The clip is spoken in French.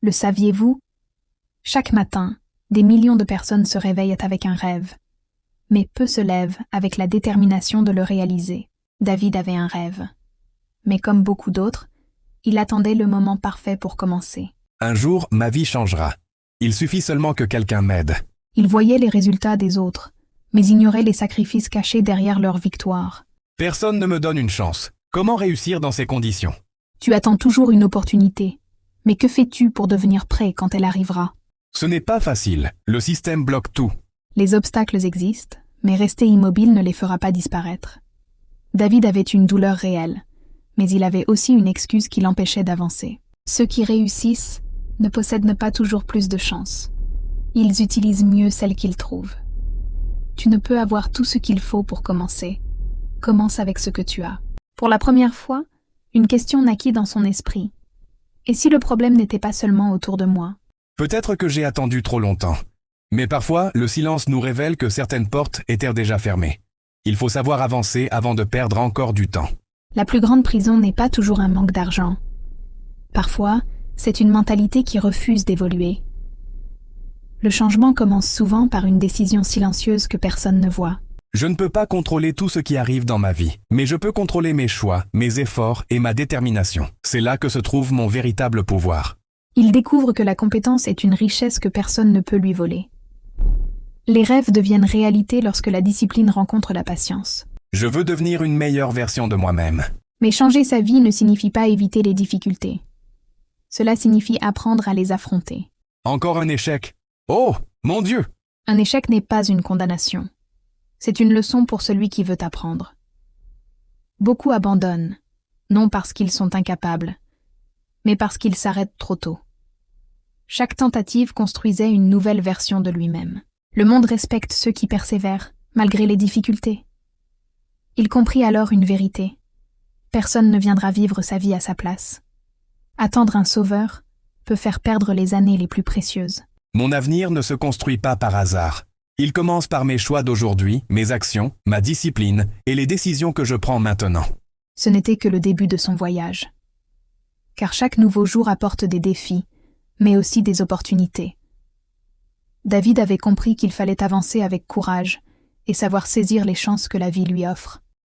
Le saviez-vous? Chaque matin, des millions de personnes se réveillent avec un rêve. Mais peu se lèvent avec la détermination de le réaliser. David avait un rêve. Mais comme beaucoup d'autres, il attendait le moment parfait pour commencer. Un jour, ma vie changera. Il suffit seulement que quelqu'un m'aide. Il voyait les résultats des autres, mais ignorait les sacrifices cachés derrière leur victoire. Personne ne me donne une chance. Comment réussir dans ces conditions? Tu attends toujours une opportunité. Mais que fais-tu pour devenir prêt quand elle arrivera? Ce n'est pas facile. Le système bloque tout. Les obstacles existent, mais rester immobile ne les fera pas disparaître. David avait une douleur réelle, mais il avait aussi une excuse qui l'empêchait d'avancer. Ceux qui réussissent ne possèdent pas toujours plus de chance. Ils utilisent mieux celle qu'ils trouvent. Tu ne peux avoir tout ce qu'il faut pour commencer. Commence avec ce que tu as. Pour la première fois, une question naquit dans son esprit. Et si le problème n'était pas seulement autour de moi? Peut-être que j'ai attendu trop longtemps. Mais parfois, le silence nous révèle que certaines portes étaient déjà fermées. Il faut savoir avancer avant de perdre encore du temps. La plus grande prison n'est pas toujours un manque d'argent. Parfois, c'est une mentalité qui refuse d'évoluer. Le changement commence souvent par une décision silencieuse que personne ne voit. Je ne peux pas contrôler tout ce qui arrive dans ma vie, mais je peux contrôler mes choix, mes efforts et ma détermination. C'est là que se trouve mon véritable pouvoir. Il découvre que la compétence est une richesse que personne ne peut lui voler. Les rêves deviennent réalité lorsque la discipline rencontre la patience. Je veux devenir une meilleure version de moi-même. Mais changer sa vie ne signifie pas éviter les difficultés. Cela signifie apprendre à les affronter. Encore un échec. Oh, mon Dieu! Un échec n'est pas une condamnation. C'est une leçon pour celui qui veut apprendre. Beaucoup abandonnent, non parce qu'ils sont incapables, mais parce qu'ils s'arrêtent trop tôt. Chaque tentative construisait une nouvelle version de lui-même. Le monde respecte ceux qui persévèrent, malgré les difficultés. Il comprit alors une vérité. Personne ne viendra vivre sa vie à sa place. Attendre un sauveur peut faire perdre les années les plus précieuses. Mon avenir ne se construit pas par hasard. Il commence par mes choix d'aujourd'hui, mes actions, ma discipline et les décisions que je prends maintenant. Ce n'était que le début de son voyage. Car chaque nouveau jour apporte des défis, mais aussi des opportunités. David avait compris qu'il fallait avancer avec courage et savoir saisir les chances que la vie lui offre.